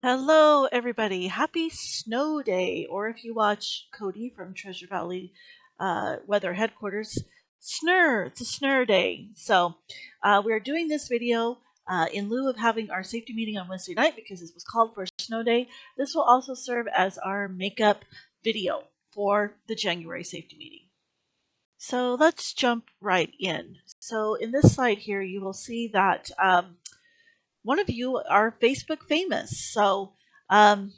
Hello, everybody. Happy snow day. Or if you watch Cody from Treasure Valley Weather Headquarters, snur. It's a snur day. So we're doing this video in lieu of having our safety meeting on Wednesday night because this was called for a snow day. This will also serve as our makeup video for the January safety meeting. So let's jump right in. So in this slide here, you will see that one of you are Facebook famous. So um,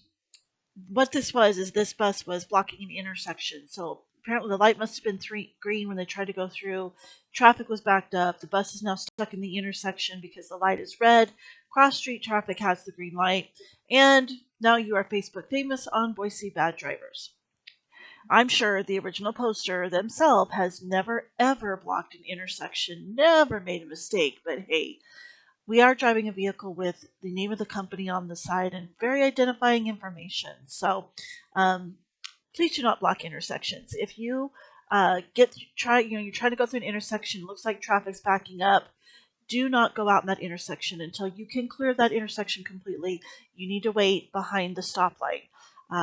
what this was is this bus was blocking an intersection. So apparently the light must have been green when they tried to go through. Traffic was backed up. The bus is now stuck in the intersection because the light is red. Cross street traffic has the green light. And now you are Facebook famous on Boise Bad Drivers. I'm sure the original poster themselves has never ever blocked an intersection, never made a mistake, but hey, we are driving a vehicle with the name of the company on the side and very identifying information. So please do not block intersections. If you you're trying to go through an intersection, looks like traffic's backing up, do not go out in that intersection until you can clear that intersection completely. You need to wait behind the stoplight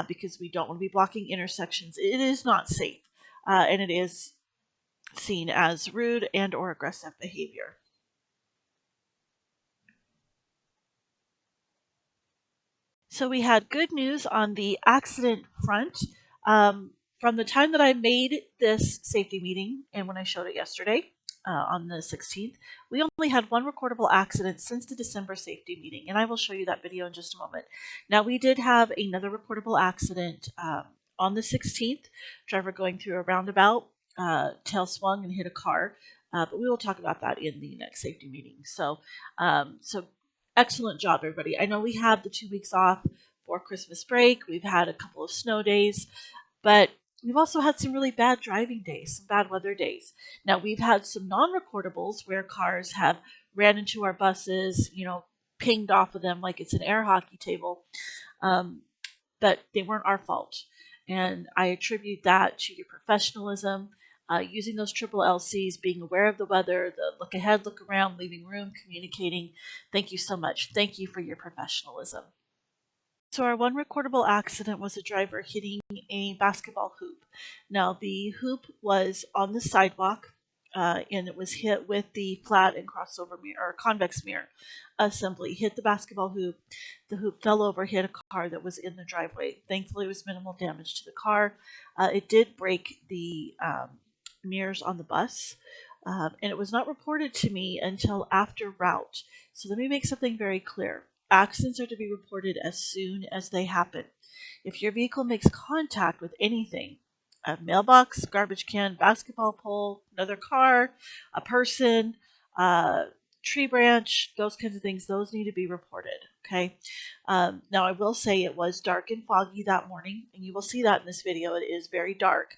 because we don't want to be blocking intersections. It is not safe, and it is seen as rude and or aggressive behavior. So we had good news on the accident front. From the time that I made this safety meeting and when I showed it yesterday on the 16th, we only had one recordable accident since the December safety meeting, and I will show you that video in just a moment. Now, we did have another recordable accident on the 16th, driver going through a roundabout, tail swung and hit a car. But we will talk about that in the next safety meeting. So excellent job, everybody. I know we have the 2 weeks off for Christmas break. We've had a couple of snow days, but we've also had some really bad driving days, some bad weather days. Now, we've had some non recordables where cars have ran into our buses, pinged off of them like it's an air hockey table, um, but they weren't our fault. And I attribute that to your professionalism, using those triple LCs, being aware of the weather, the look ahead, look around, leaving room, communicating. Thank you so much. Thank you for your professionalism. So our one recordable accident was a driver hitting a basketball hoop. Now the hoop was on the sidewalk, and it was hit with the flat and crossover mirror or convex mirror assembly. Hit the basketball hoop. The hoop fell over, hit a car that was in the driveway. Thankfully, it was minimal damage to the car. It did break the mirrors on the bus. And it was not reported to me until after route. So let me make something very clear. Accidents are to be reported as soon as they happen. If your vehicle makes contact with anything, a mailbox, garbage can, basketball pole, another car, a person, a tree branch, those kinds of things, those need to be reported. Okay. Now, I will say it was dark and foggy that morning, and you will see that in this video. It is very dark.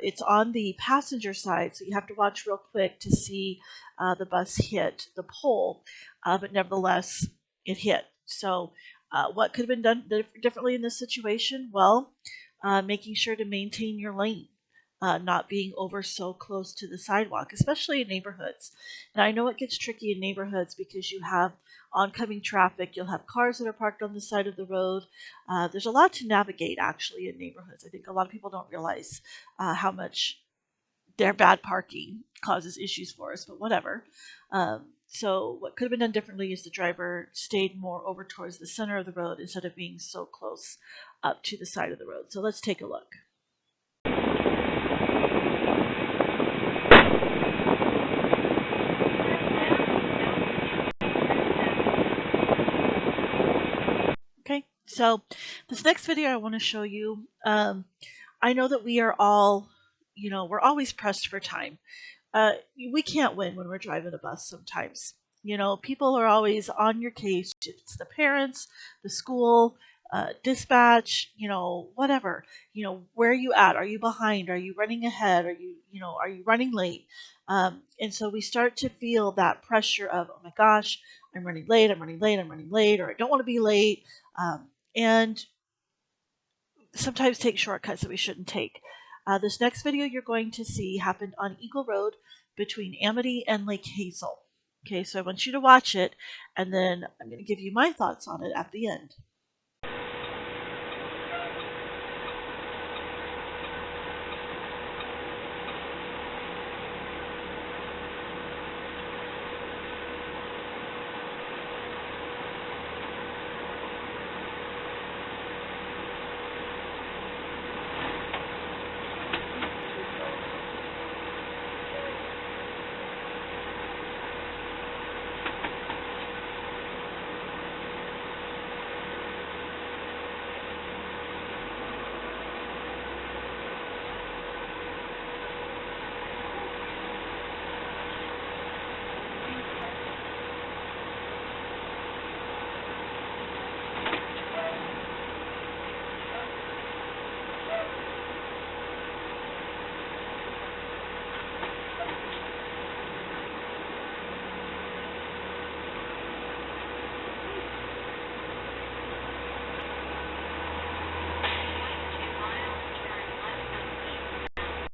It's on the passenger side, so you have to watch real quick to see the bus hit the pole, but nevertheless, it hit. So, what could have been done differently in this situation? Well, making sure to maintain your lane, not being over so close to the sidewalk, especially in neighborhoods. Now, I know it gets tricky in neighborhoods because you have oncoming traffic, you'll have cars that are parked on the side of the road. There's a lot to navigate actually in neighborhoods. I think a lot of people don't realize how much their bad parking causes issues for us, but whatever. So what could have been done differently is the driver stayed more over towards the center of the road instead of being so close up to the side of the road. So let's take a look. Okay, so this next video I want to show you, I know that we are all, we're always pressed for time. We can't win when we're driving a bus sometimes. People are always on your case. It's the parents, the school, dispatch, whatever. Where are you at? Are you behind? Are you running ahead? Are you running late? And so we start to feel that pressure of, oh my gosh, I'm running late, I'm running late, I'm running late, or I don't want to be late. And sometimes take shortcuts that we shouldn't take. This next video you're going to see happened on Eagle Road between Amity and Lake Hazel. Okay, so I want you to watch it, and then I'm going to give you my thoughts on it at the end.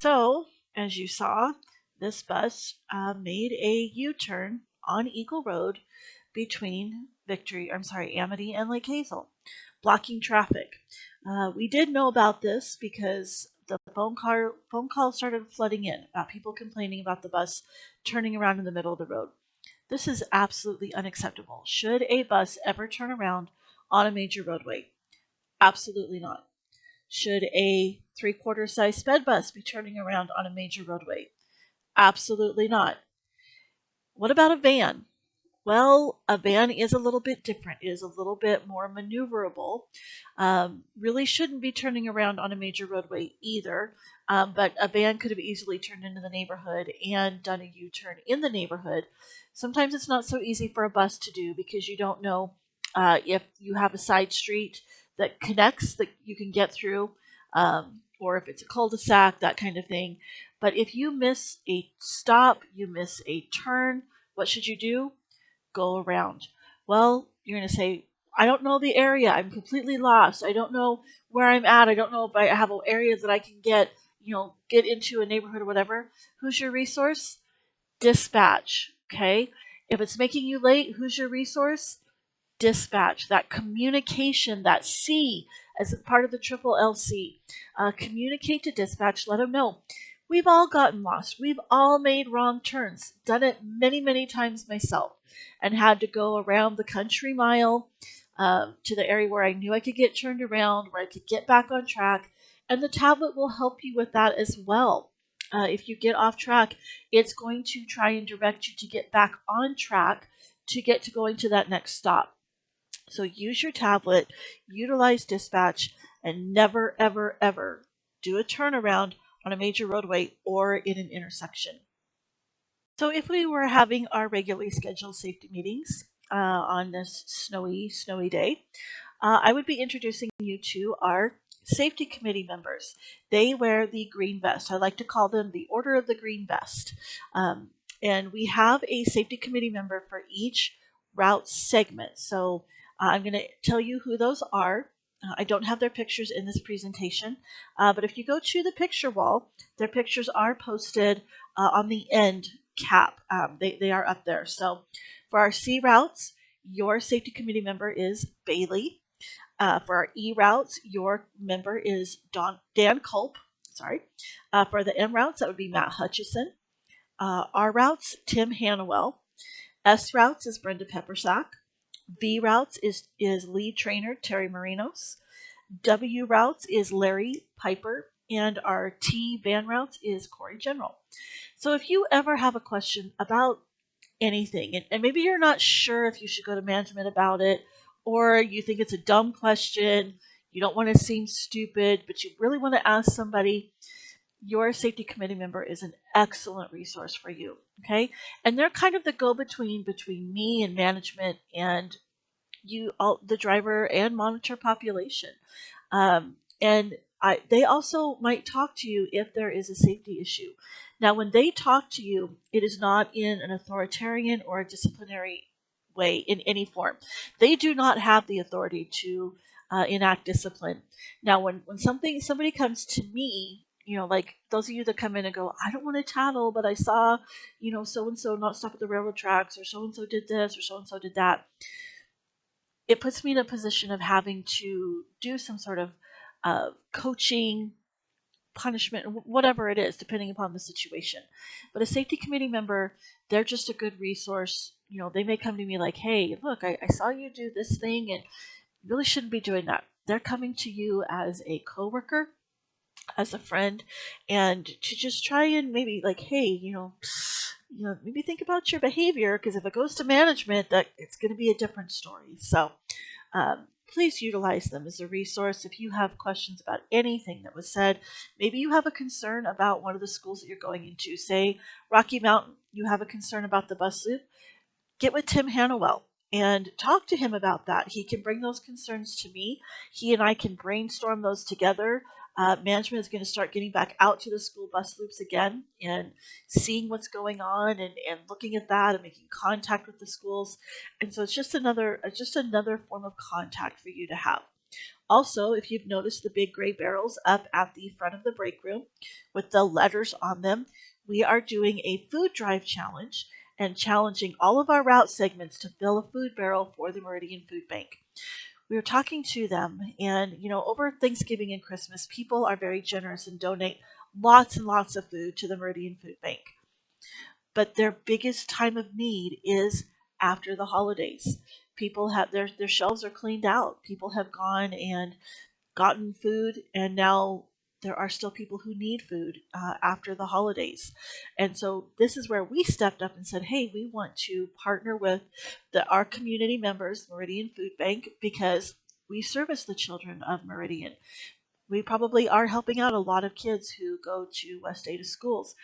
So, as you saw, this bus made a U-turn on Eagle Road between Amity and Lake Hazel, blocking traffic. We did know about this because the phone calls started flooding in about people complaining about the bus turning around in the middle of the road. This is absolutely unacceptable. Should a bus ever turn around on a major roadway? Absolutely not. Should a three-quarter size sped bus be turning around on a major roadway? Absolutely not. What about a van? Well, a van is a little bit different. It is a little bit more maneuverable. Really shouldn't be turning around on a major roadway either, but a van could have easily turned into the neighborhood and done a U-turn in the neighborhood. Sometimes it's not so easy for a bus to do because you don't know if you have a side street that connects that you can get through, or if it's a cul-de-sac, that kind of thing. But if you miss a stop, you miss a turn, what should you do? Go around. Well, you're going to say, I don't know the area. I'm completely lost. I don't know where I'm at. I don't know if I have an area that I can get into a neighborhood or whatever. Who's your resource? Dispatch. Okay. If it's making you late, who's your resource? Dispatch. That communication, that C as part of the triple LC. Communicate to dispatch, let them know. We've all gotten lost. We've all made wrong turns. Done it many, many times myself and had to go around the country mile to the area where I knew I could get turned around, where I could get back on track. And the tablet will help you with that as well. If you get off track, it's going to try and direct you to get back on track to get to going to that next stop. So use your tablet, utilize dispatch, and never, ever, ever do a turnaround on a major roadway or in an intersection. So if we were having our regularly scheduled safety meetings on this snowy day, I would be introducing you to our safety committee members. They wear the green vest. I like to call them the Order of the Green Vest. And we have a safety committee member for each route segment. So I'm going to tell you who those are. I don't have their pictures in this presentation, but if you go to the picture wall, their pictures are posted on the end cap. They are up there. So for our C routes, your safety committee member is Bailey. For our E routes, your member is Dan Culp. Sorry. For the M routes, that would be Matt Hutchison. R routes, Tim Hannawell. S routes is Brenda Peppersack. V routes is lead trainer Terry Marinos. W routes is Larry Piper. And our T van routes is Corey General. So if you ever have a question about anything, and maybe you're not sure if you should go to management about it, or you think it's a dumb question, you don't want to seem stupid, but you really want to ask somebody, your safety committee member is an excellent resource for you. Okay. And they're kind of the go-between between me and management and the driver and monitor population. And they also might talk to you if there is a safety issue. Now, when they talk to you, it is not in an authoritarian or a disciplinary way in any form. They do not have the authority to enact discipline. Now, when somebody comes to me, like those of you that come in and go, I don't want to tattle, but I saw, so and so not stop at the railroad tracks, or so and so did this, or so and so did that. It puts me in a position of having to do some sort of coaching, punishment, whatever it is, depending upon the situation. But a safety committee member, they're just a good resource. They may come to me like, hey, look, I saw you do this thing and you really shouldn't be doing that. They're coming to you as a coworker, as a friend, and to just try and maybe like, hey, maybe think about your behavior, because if it goes to management, that it's going to be a different story. So please utilize them as a resource if you have questions about anything that was said. Maybe you have a concern about one of the schools that you're going into, say Rocky Mountain. You have a concern about the bus loop. Get with Tim Hannawell and talk to him about that. He can bring those concerns to me. He and I can brainstorm those together. Management is going to start getting back out to the school bus loops again and seeing what's going on and looking at that and making contact with the schools. And so it's just another form of contact for you to have. Also, if you've noticed the big gray barrels up at the front of the break room with the letters on them, we are doing a food drive challenge and challenging all of our route segments to fill a food barrel for the Meridian Food Bank. We were talking to them, and over Thanksgiving and Christmas, people are very generous and donate lots and lots of food to the Meridian Food Bank. But their biggest time of need is after the holidays. People have their shelves are cleaned out. People have gone and gotten food, and now there are still people who need food after the holidays. And so this is where we stepped up and said, hey, we want to partner with our community members, Meridian Food Bank, because we service the children of Meridian. We probably are helping out a lot of kids who go to West Ada schools.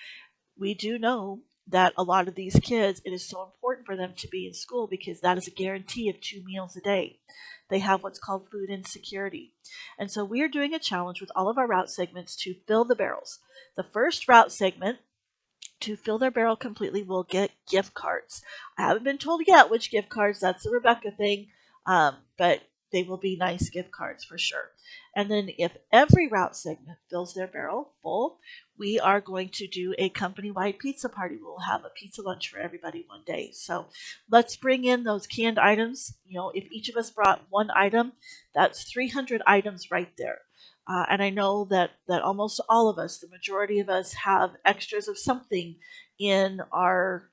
We do know that a lot of these kids, it is so important for them to be in school because that is a guarantee of 2 meals a day. They have what's called food insecurity. And so we are doing a challenge with all of our route segments to fill the barrels. The first route segment to fill their barrel completely will get gift cards. I haven't been told yet which gift cards. That's a Rebecca thing, but they will be nice gift cards for sure. And then if every route segment fills their barrel full, we are going to do a company-wide pizza party. We'll have a pizza lunch for everybody one day. So let's bring in those canned items. If each of us brought one item, that's 300 items right there. And I know that almost all of us, the majority of us, have extras of something in our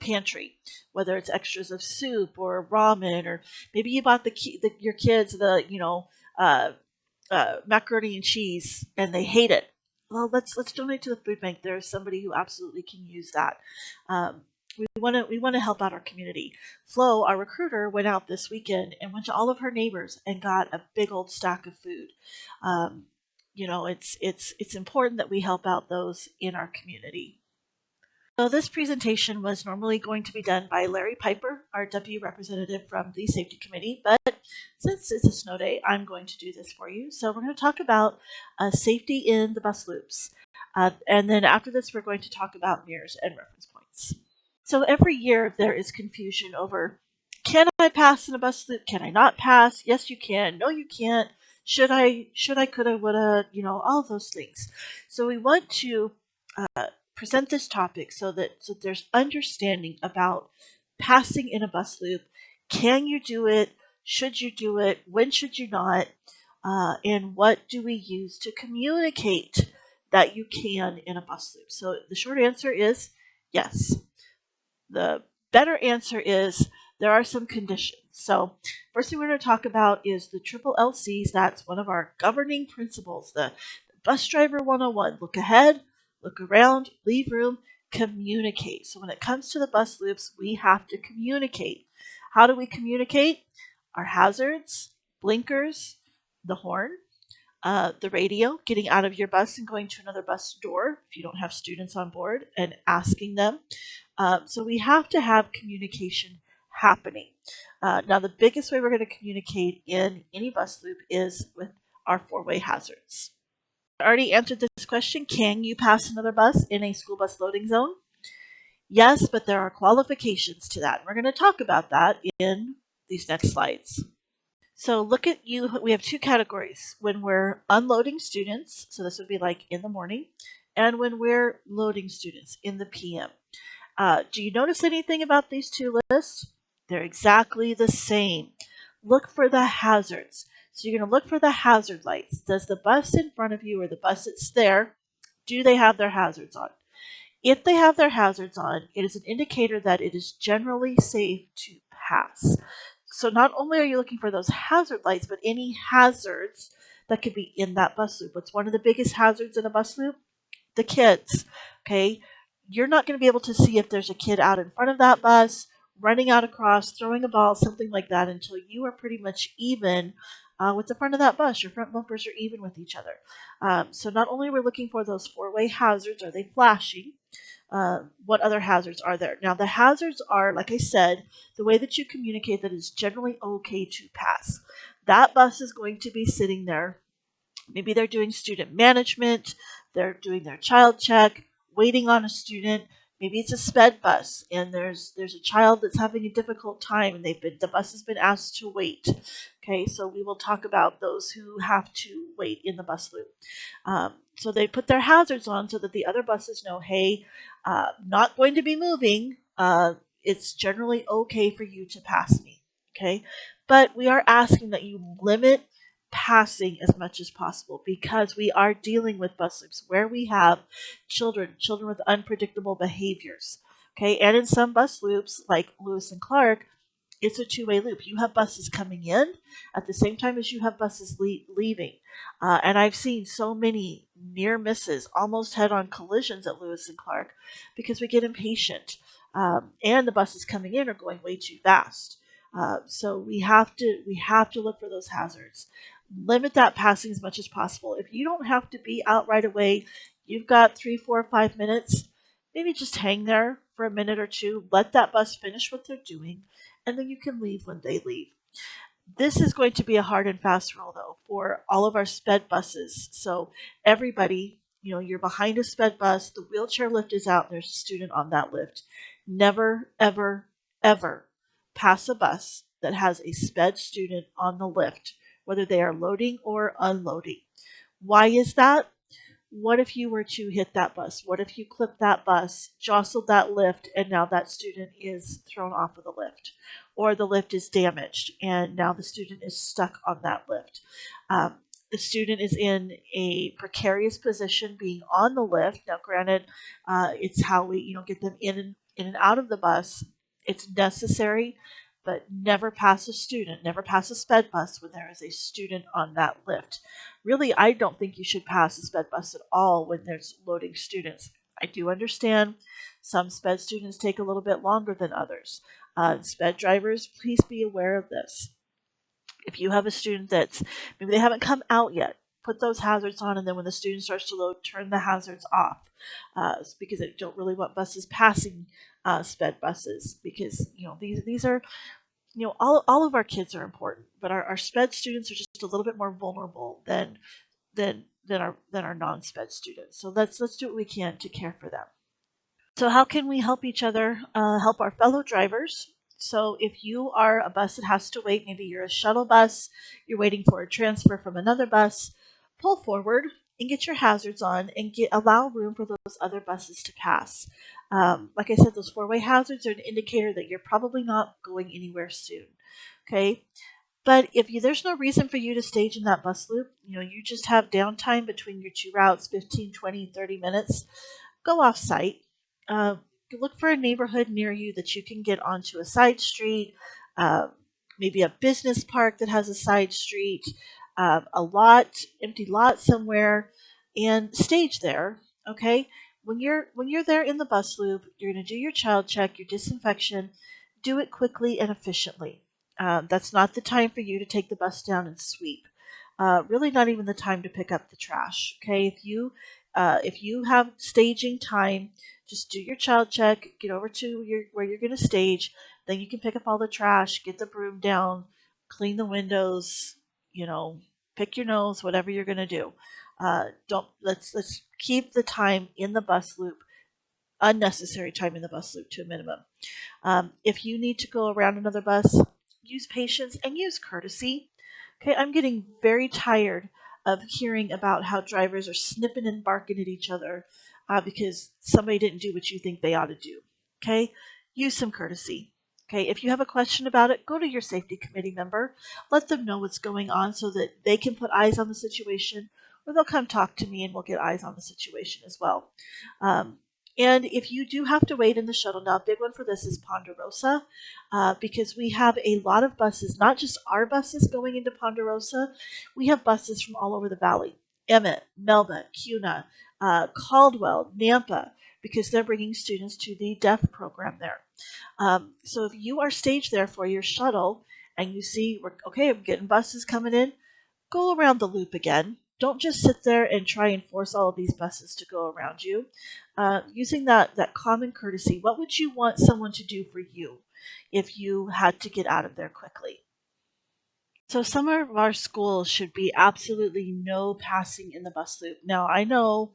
pantry, whether it's extras of soup or ramen, or maybe you bought your kids macaroni and cheese and they hate it. Well, let's donate to the food bank. There's somebody who absolutely can use that. We want to help out our community. Flo, our recruiter, went out this weekend and went to all of her neighbors and got a big old stack of food. It's important that we help out those in our community. So this presentation was normally going to be done by Larry Piper, our deputy representative from the safety committee, but since it's a snow day, I'm going to do this for you. So we're going to talk about safety in the bus loops. And then after this, we're going to talk about mirrors and reference points. So every year there is confusion over, can I pass in a bus loop? Can I not pass? Yes, you can. No, you can't. Should I, coulda, woulda, all those things. So we want to present this topic so that there's understanding about passing in a bus loop. Can you do it? Should you do it? When should you not? And what do we use to communicate that you can in a bus loop? So the short answer is yes. The better answer is there are some conditions. So first thing we're going to talk about is the triple LCs. That's one of our governing principles, the Bus Driver 101. Look ahead, look around, leave room, communicate. So when it comes to the bus loops, we have to communicate. How do we communicate? Our hazards, blinkers, the horn, the radio, getting out of your bus and going to another bus door if you don't have students on board, and asking them. So we have to have communication happening. Now, the biggest way we're going to communicate in any bus loop is with our four-way hazards. I already answered this question. Can you pass another bus in a school bus loading zone? Yes, but there are qualifications to that. We're going to talk about that in these next slides. So look at you. We have two categories. When we're unloading students, so this would be like in the morning, and when we're loading students in the PM. Do you notice anything about these two lists? They're exactly the same. Look for the hazards. So you're going to look for the hazard lights. Does the bus in front of you or the bus that's there, do they have their hazards on? If they have their hazards on, it is an indicator that it is generally safe to pass. So not only are you looking for those hazard lights, but any hazards that could be in that bus loop. What's one of the biggest hazards in a bus loop? The kids, okay? You're not going to be able to see if there's a kid out in front of that bus, running out across, throwing a ball, something like that, until you are pretty much even with the front of that bus. Your front bumpers are even with each other. So not only are we looking for those four-way hazards, are they flashing? What other hazards are there? Now, the hazards are, like I said, the way that you communicate that it's generally okay to pass. That bus is going to be sitting there. Maybe they're doing student management, they're doing their child check, waiting on a student. Maybe it's a sped bus and there's a child that's having a difficult time and the bus has been asked to wait. Okay, so we will talk about those who have to wait in the bus loop. So they put their hazards on so that the other buses know, hey, not going to be moving. It's generally okay for you to pass me. Okay, but we are asking that you limit passing as much as possible because we are dealing with bus loops where we have children with unpredictable behaviors. Okay, and in some bus loops, like Lewis and Clark, it's a two-way loop. You have buses coming in at the same time as you have buses leaving. And I've seen so many near misses, almost head-on collisions at Lewis and Clark because we get impatient. And the buses coming in are going way too fast. So we have to look for those hazards. Limit that passing as much as possible. If you don't have to be out right away, you've got 3, 4, 5 minutes. Maybe just hang there for a minute or two. Let that bus finish what they're doing, and then you can leave when they leave. This is going to be a hard and fast rule, though, for all of our sped buses. So everybody, you're behind a sped bus, the wheelchair lift is out, and there's a student on that lift. Never, ever, ever pass a bus that has a sped student on the lift, whether they are loading or unloading. Why is that? What if you were to hit that bus? What if you clipped that bus, jostled that lift, and now that student is thrown off of the lift? Or the lift is damaged, and now the student is stuck on that lift. Um, the student is in a precarious position being on the lift. Now, granted, it's how we get them in and out of the bus. It's necessary, but never pass a student, never pass a sped bus when there is a student on that lift. Really, I don't think you should pass a sped bus at all when there's loading students. I do understand some sped students take a little bit longer than others. Sped drivers, please be aware of this. If you have a student that's maybe they haven't come out yet, put those hazards on, and then when the student starts to load, turn the hazards off, because I don't really want buses passing sped buses because these are all of our kids are important, but our sped students are just a little bit more vulnerable than our non-sped students. So let's do what we can to care for them. So how can we help each other, help our fellow drivers? So if you are a bus that has to wait, maybe you're a shuttle bus, you're waiting for a transfer from another bus, pull forward and get your hazards on and allow room for those other buses to pass. Like I said, those four-way hazards are an indicator that you're probably not going anywhere soon. Okay, but if there's no reason for you to stage in that bus loop, you just have downtime between your two routes, 15, 20, 30 minutes, go off site. Uh, Look for a neighborhood near you that you can get onto a side street, uh, maybe a business park that has a side street, empty lot somewhere, and stage there. Okay, when you're there in the bus loop, you're going to do your child check, your disinfection. Do it quickly and efficiently. That's not the time for you to take the bus down and sweep. Really, not even the time to pick up the trash. Okay, if you have staging time, just do your child check, get over to where you're going to stage, then you can pick up all the trash, get the broom down, clean the windows, you know, pick your nose, whatever you're going to do. Don't let's keep the time in the bus loop, unnecessary time in the bus loop, to a minimum. If you need to go around another bus, use patience and use courtesy. Okay, I'm getting very tired of hearing about how drivers are snipping and barking at each other because somebody didn't do what you think they ought to do. Okay, use some courtesy. Okay, if you have a question about it, go to your safety committee member. Let them know what's going on so that they can put eyes on the situation, or they'll come talk to me and we'll get eyes on the situation as well. Um, and if you do have to wait in the shuttle, now a big one for this is Ponderosa, because we have a lot of buses, not just our buses going into Ponderosa, we have buses from all over the valley. Emmett, Melba, Cuna, Caldwell, Nampa, because they're bringing students to the deaf program there. So if you are staged there for your shuttle and you see, okay, I'm getting buses coming in, go around the loop again. Don't just sit there and try and force all of these buses to go around you. Using that common courtesy, what would you want someone to do for you if you had to get out of there quickly? So some of our schools should be absolutely no passing in the bus loop. Now I know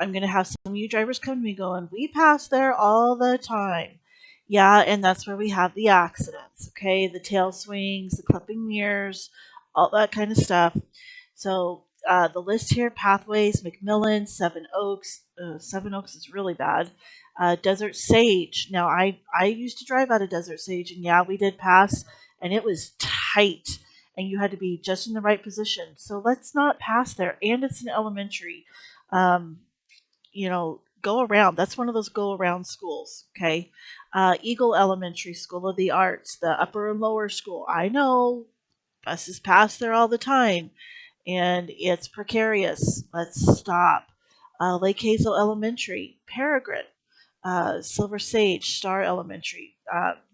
I'm going to have some of you drivers come to me going, we pass there all the time. Yeah, and that's where we have the accidents, okay? The tail swings, the clipping mirrors, all that kind of stuff. So the list here, Pathways, McMillan, Seven Oaks. Seven Oaks is really bad. Desert Sage. Now, I used to drive out of Desert Sage, and yeah, we did pass, and it was tight, and you had to be just in the right position. So let's not pass there. And it's an elementary. Um, go around. That's one of those go around schools. Okay. Eagle Elementary, School of the Arts, the upper and lower school. I know buses pass there all the time and it's precarious. Let's stop. Lake Hazel Elementary, Peregrine, Silver Sage, Star Elementary.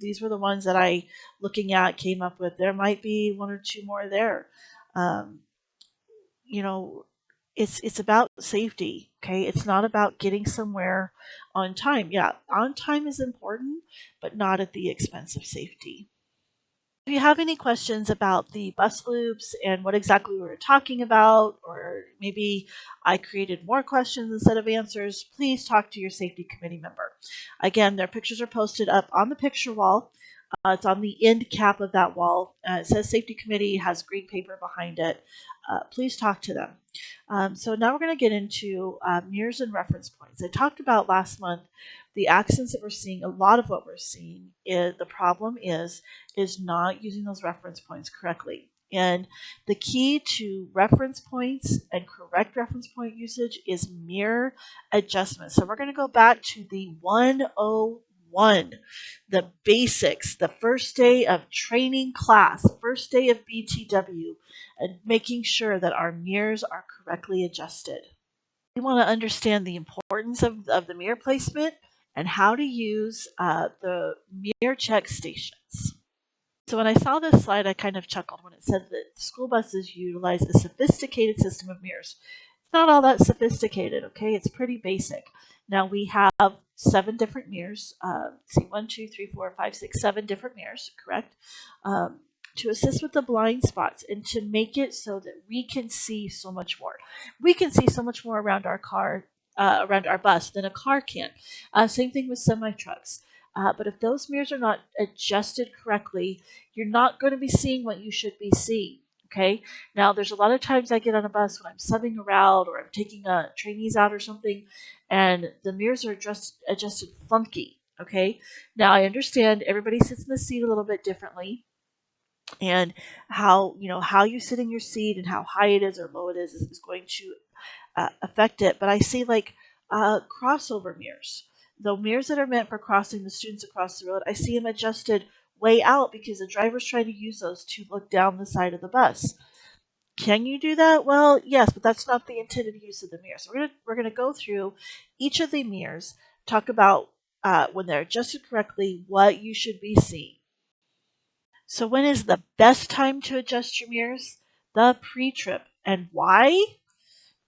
These were the ones that I, looking at, came up with. There might be one or two more there. Um, you know, it's about safety. Okay, it's not about getting somewhere on time. Yeah, on time is important, but not at the expense of safety. If you have any questions about the bus loops and what exactly we were talking about, or maybe I created more questions instead of answers, please talk to your safety committee member. Again, their pictures are posted up on the picture wall. It's on the end cap of that wall. It says safety committee, has green paper behind it. Please talk to them. So now we're going to get into mirrors and reference points. I talked about last month the accidents that we're seeing. A lot of what we're seeing is the problem is not using those reference points correctly. And the key to reference points and correct reference point usage is mirror adjustment. So we're going to go back to the 101, the basics, the first day of training class, first day of BTW, and making sure that our mirrors are correctly adjusted. We want to understand the importance of the mirror placement and how to use the mirror check stations. So when I saw this slide, I kind of chuckled when it said that school buses utilize a sophisticated system of mirrors. It's not all that sophisticated, okay? It's pretty basic. Now we have 7 different mirrors. See, 1, 2, 3, 4, 5, 6, 7 different mirrors, correct? To assist with the blind spots and to make it so that we can see so much more. We can see so much more around our car, around our bus than a car can. Same thing with semi trucks. But if those mirrors are not adjusted correctly, you're not going to be seeing what you should be seeing. Okay. Now, there's a lot of times I get on a bus when I'm subbing a route or I'm taking trainees out or something, and the mirrors are adjusted funky. Okay. Now, I understand everybody sits in the seat a little bit differently, and how you sit in your seat and how high it is or low it is going to affect it. But I see like crossover mirrors. The mirrors that are meant for crossing the students across the road, I see them adjusted way out because the driver's trying to use those to look down the side of the bus. Can you do that? Well, yes, but that's not the intended use of the mirror. So we're gonna go through each of the mirrors, talk about when they're adjusted correctly, what you should be seeing. So when is the best time to adjust your mirrors? The pre-trip. And why?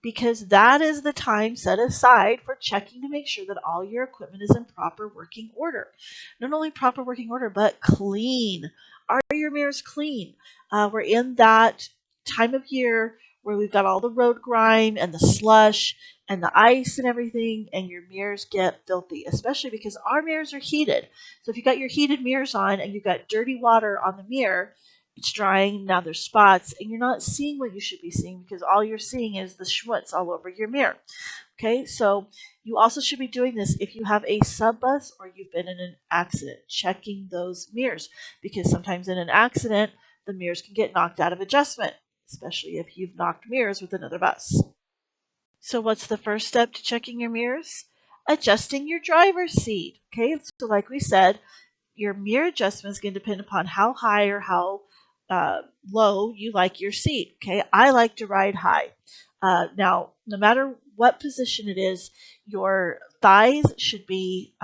Because that is the time set aside for checking to make sure that all your equipment is in proper working order. Not only proper working order, but clean. Are your mirrors clean? We're in that time of year where we've got all the road grime and the slush and the ice and everything, and your mirrors get filthy, especially because our mirrors are heated. So if you got your heated mirrors on and you've got dirty water on the mirror, it's drying, now there's spots, and you're not seeing what you should be seeing because all you're seeing is the schmutz all over your mirror. Okay, so you also should be doing this if you have a sub bus or you've been in an accident, checking those mirrors, because sometimes in an accident, the mirrors can get knocked out of adjustment, especially if you've knocked mirrors with another bus. So what's the first step to checking your mirrors? Adjusting your driver's seat. Okay, so like we said, your mirror adjustment is going to depend upon how high or how low you like your seat. Okay, I like to ride high. Now, no matter what position it is, your thighs should be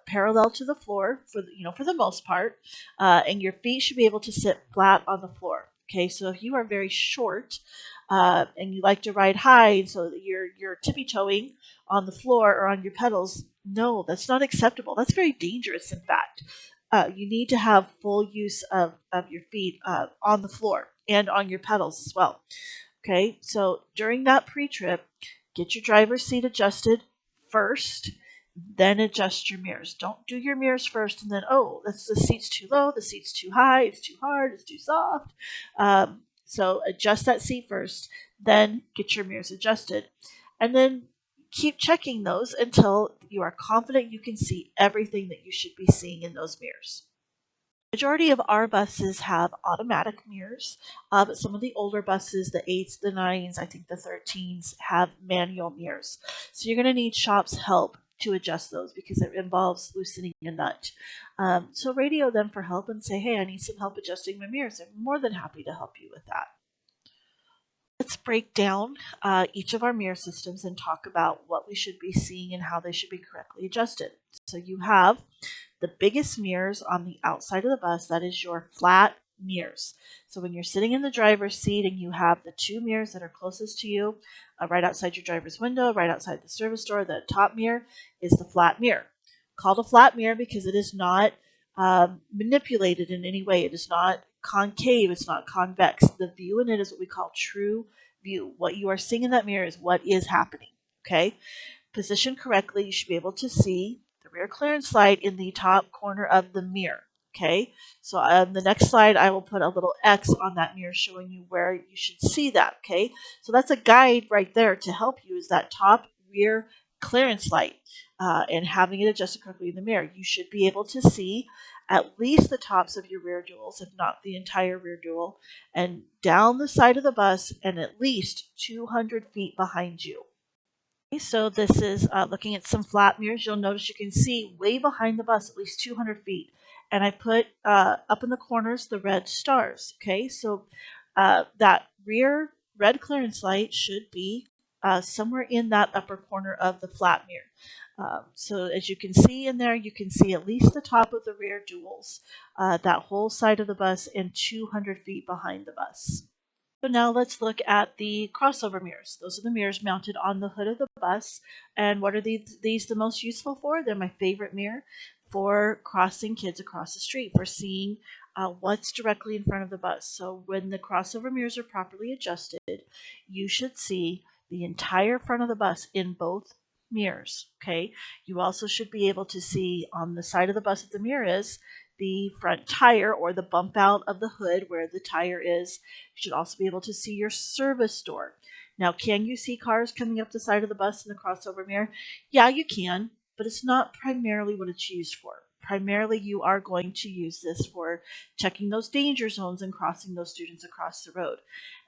parallel to the floor for the most part, and your feet should be able to sit flat on the floor. Okay, so if you are very short and you like to ride high, so that you're tippy toeing on the floor or on your pedals, no, that's not acceptable. That's very dangerous, in fact. You need to have full use of your feet on the floor and on your pedals as well. Okay, so during that pre-trip, get your driver's seat adjusted first, then adjust your mirrors. Don't do your mirrors first and then, oh, the seat's too low, the seat's too high, it's too hard, it's too soft. So adjust that seat first, then get your mirrors adjusted. And then keep checking those until you are confident you can see everything that you should be seeing in those mirrors. Majority of our buses have automatic mirrors, but some of the older buses, the 8s, the 9s, I think the 13s, have manual mirrors. So you're going to need shop's help to adjust those because it involves loosening a nut. So radio them for help and say, hey, I need some help adjusting my mirrors. I'm more than happy to help you with that. Let's break down each of our mirror systems and talk about what we should be seeing and how they should be correctly adjusted. So you have the biggest mirrors on the outside of the bus, that is your flat mirrors. So when you're sitting in the driver's seat and you have the two mirrors that are closest to you, right outside your driver's window, right outside the service door, the top mirror is the flat mirror. Called a flat mirror because it is not manipulated in any way. It is not concave, it's not convex. The view in it is what we call true view. What you are seeing in that mirror is what is happening. Okay? Positioned correctly, you should be able to see the rear clearance light in the top corner of the mirror. Okay, so on the next slide, I will put a little X on that mirror showing you where you should see that. Okay, so that's a guide right there to help you, is that top rear clearance light and having it adjusted correctly in the mirror. You should be able to see at least the tops of your rear duals, if not the entire rear dual, and down the side of the bus and at least 200 feet behind you. So this is looking at some flat mirrors. You'll notice you can see way behind the bus, at least 200 feet. And I put up in the corners the red stars. Okay, so that rear red clearance light should be somewhere in that upper corner of the flat mirror. So as you can see in there, you can see at least the top of the rear duals, that whole side of the bus, and 200 feet behind the bus. So now let's look at the crossover mirrors. Those are the mirrors mounted on the hood of the bus. And what are these the most useful for? They're my favorite mirror for crossing kids across the street, for seeing what's directly in front of the bus. So when the crossover mirrors are properly adjusted, you should see the entire front of the bus in both mirrors. Okay. You also should be able to see on the side of the bus that the mirror is the front tire, or the bump out of the hood where the tire is. You should also be able to see your service door. Now, can you see cars coming up the side of the bus in the crossover mirror? Yeah, you can, but it's not primarily what it's used for. Primarily, you are going to use this for checking those danger zones and crossing those students across the road.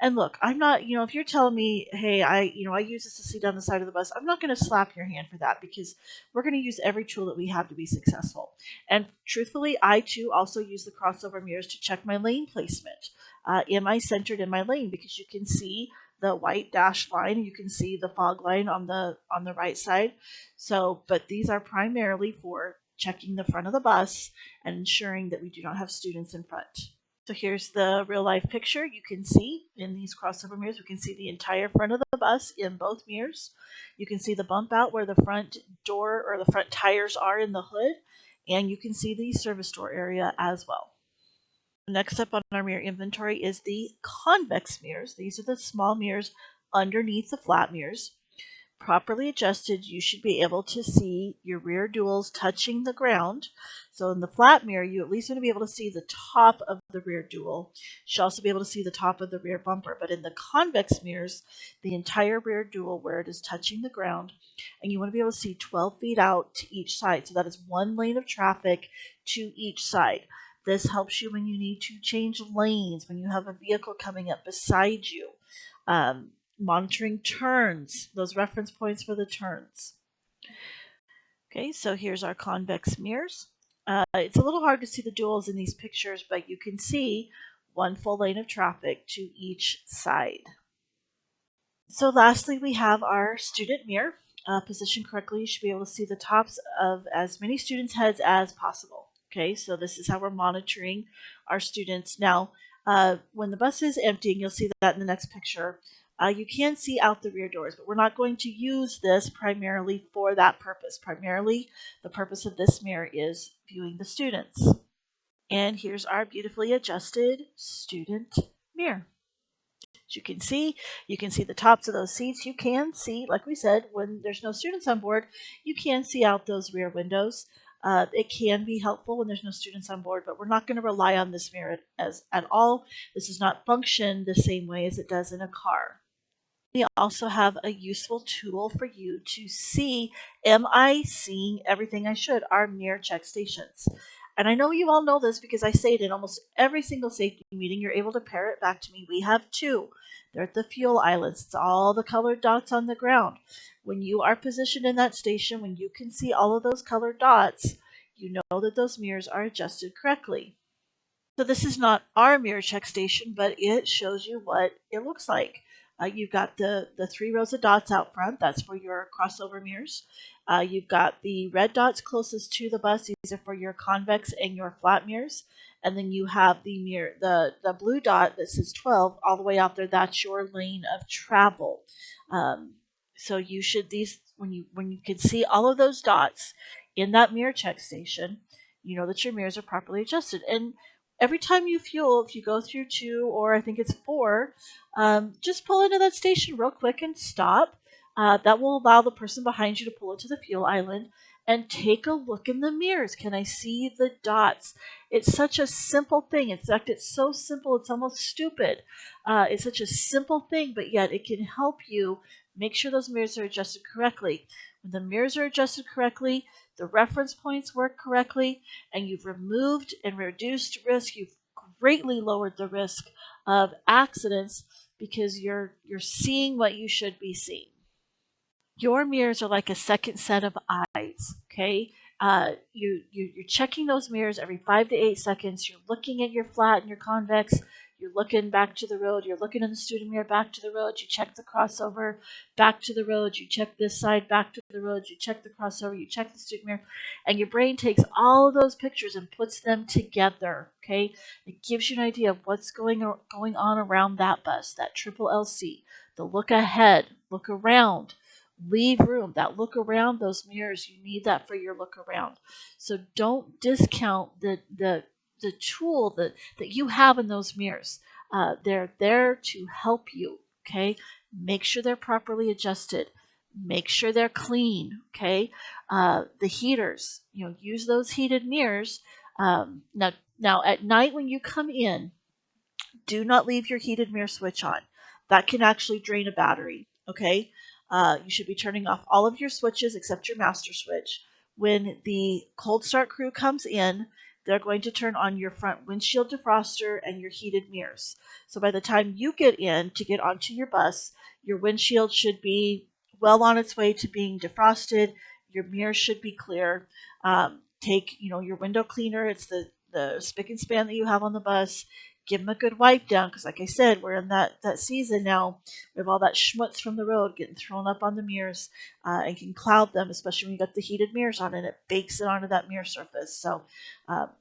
And look, I'm not, if you're telling me, hey, I use this to see down the side of the bus, I'm not going to slap your hand for that, because we're going to use every tool that we have to be successful. And truthfully, I too also use the crossover mirrors to check my lane placement. Am I centered in my lane? Because you can see the white dashed line, you can see the fog line on the right side. So, but these are primarily for checking the front of the bus and ensuring that we do not have students in front. So here's the real life picture. You can see in these crossover mirrors, we can see the entire front of the bus in both mirrors. You can see the bump out where the front door or the front tires are in the hood, and you can see the service door area as well. Next up on our mirror inventory is the convex mirrors. These are the small mirrors underneath the flat mirrors. Properly adjusted, you should be able to see your rear duals touching the ground. So in the flat mirror, you at least want to be able to see the top of the rear dual. You should also be able to see the top of the rear bumper. But in the convex mirrors, the entire rear dual where it is touching the ground, and you want to be able to see 12 feet out to each side. So that is one lane of traffic to each side. This helps you when you need to change lanes, when you have a vehicle coming up beside you. Monitoring turns, those reference points for the turns. Okay, so here's our convex mirrors. It's a little hard to see the duals in these pictures, but you can see one full lane of traffic to each side. So lastly, we have our student mirror. Positioned correctly, you should be able to see the tops of as many students' heads as possible. Okay, so this is how we're monitoring our students. Now, when the bus is emptying, you'll see that in the next picture. You can see out the rear doors, but we're not going to use this primarily for that purpose. Primarily, the purpose of this mirror is viewing the students. And here's our beautifully adjusted student mirror. As you can see the tops of those seats. You can see, like we said, when there's no students on board, you can see out those rear windows. It can be helpful when there's no students on board, but we're not going to rely on this mirror at all. This does not function the same way as it does in a car. We also have a useful tool for you to see, am I seeing everything I should? Our mirror check stations. And I know you all know this because I say it in almost every single safety meeting. You're able to pair it back to me. We have two. They're at the fuel islands. It's all the colored dots on the ground. When you are positioned in that station, when you can see all of those colored dots, you know that those mirrors are adjusted correctly. So this is not our mirror check station, but it shows you what it looks like. You've got the 3 rows of dots out front. That's for your crossover mirrors. You've got the red dots closest to the bus. These are for your convex and your flat mirrors. And then you have the mirror, the blue dot that says 12 all the way out there. That's your lane of travel. So you should when you can see all of those dots in that mirror check station, you know that your mirrors are properly adjusted. And every time you fuel, if you go through 2 or I think it's 4, just pull into that station real quick and stop. That will allow the person behind you to pull into the fuel island and take a look in the mirrors. Can I see the dots? It's such a simple thing. In fact, it's so simple it's almost stupid. It's such a simple thing, but yet it can help you make sure those mirrors are adjusted correctly. When the mirrors are adjusted correctly, the reference points work correctly, and you've removed and reduced risk. You've greatly lowered the risk of accidents because you're seeing what you should be seeing. Your mirrors are like a second set of eyes, okay? You're checking those mirrors every 5 to 8 seconds. You're looking at your flat and your convex. You're looking back to the road. You're looking in the student mirror back to the road. You check the crossover back to the road. You check this side back to the road. You check the crossover. You check the student mirror. And your brain takes all of those pictures and puts them together, okay? It gives you an idea of what's going on around that bus, that triple LC. The look ahead, look around, leave room. That look around, those mirrors, you need that for your look around. So don't discount the tool that you have in those mirrors. They're there to help you, okay? Make sure they're properly adjusted. Make sure they're clean, okay? The heaters, use those heated mirrors. Now at night when you come in, do not leave your heated mirror switch on. That can actually drain a battery, okay? You should be turning off all of your switches except your master switch. When the cold start crew comes in, they're going to turn on your front windshield defroster and your heated mirrors. So by the time you get in to get onto your bus, your windshield should be well on its way to being defrosted. Your mirrors should be clear. Take your window cleaner. It's the spick and span that you have on the bus. Give them a good wipe down because, like I said, we're in that season now. We have all that schmutz from the road getting thrown up on the mirrors and can cloud them, especially when you got the heated mirrors on and it bakes it onto that mirror surface. So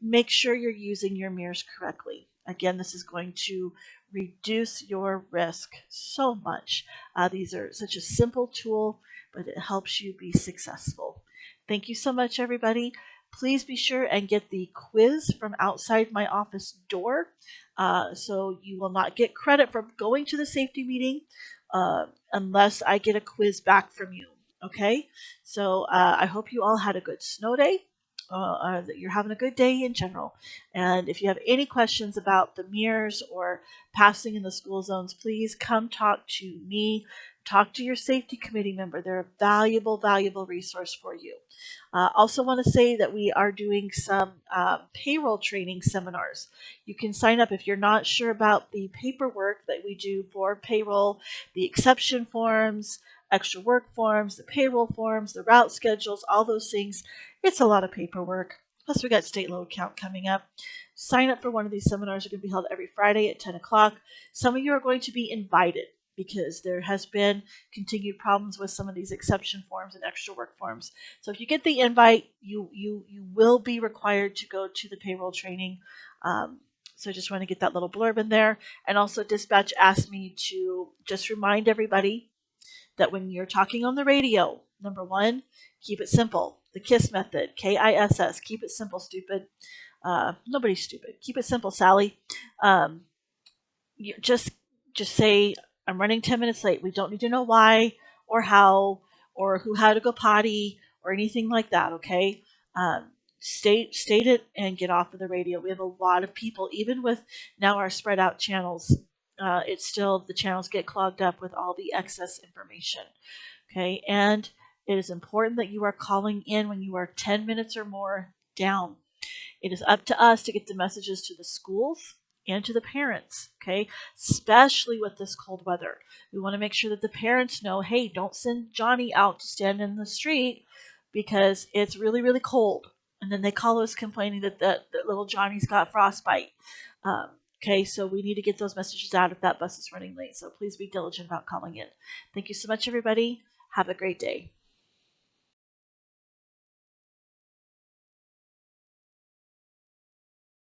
make sure you're using your mirrors correctly. Again, this is going to reduce your risk so much. These are such a simple tool, but it helps you be successful. Thank you so much, everybody. Please be sure and get the quiz from outside my office door. So you will not get credit for going to the safety meeting unless I get a quiz back from you. Okay? So I hope you all had a good snow day. That you're having a good day in general. And if you have any questions about the mirrors or passing in the school zones, please come talk to me. Talk to your safety committee member. They're a valuable, valuable resource for you. Also want to say that we are doing some payroll training seminars. You can sign up if you're not sure about the paperwork that we do for payroll, the exception forms, extra work forms, the payroll forms, the route schedules, all those things. It's a lot of paperwork. Plus we got state load count coming up. Sign up for one of these seminars. They're going to be held every Friday at 10 o'clock. Some of you are going to be invited because there has been continued problems with some of these exception forms and extra work forms. So if you get the invite, you will be required to go to the payroll training. So I just want to get that little blurb in there. And also dispatch asked me to just remind everybody that when you're talking on the radio, number one, keep it simple. The KISS method, KISS, keep it simple, stupid. Nobody's stupid. Keep it simple, Sally. Just just say, I'm running 10 minutes late. We don't need to know why or how or who had to go potty or anything like that, okay? Um, state it and get off of the radio. We have a lot of people, even with now our spread out channels, it's still, the channels get clogged up with all the excess information, okay? And it is important that you are calling in when you are 10 minutes or more down. It is up to us to get the messages to the schools and to the parents, okay? Especially with this cold weather. We want to make sure that the parents know, hey, don't send Johnny out to stand in the street because it's really, really cold. And then they call us complaining that little Johnny's got frostbite. Okay, so we need to get those messages out if that bus is running late. So please be diligent about calling in. Thank you so much, everybody. Have a great day.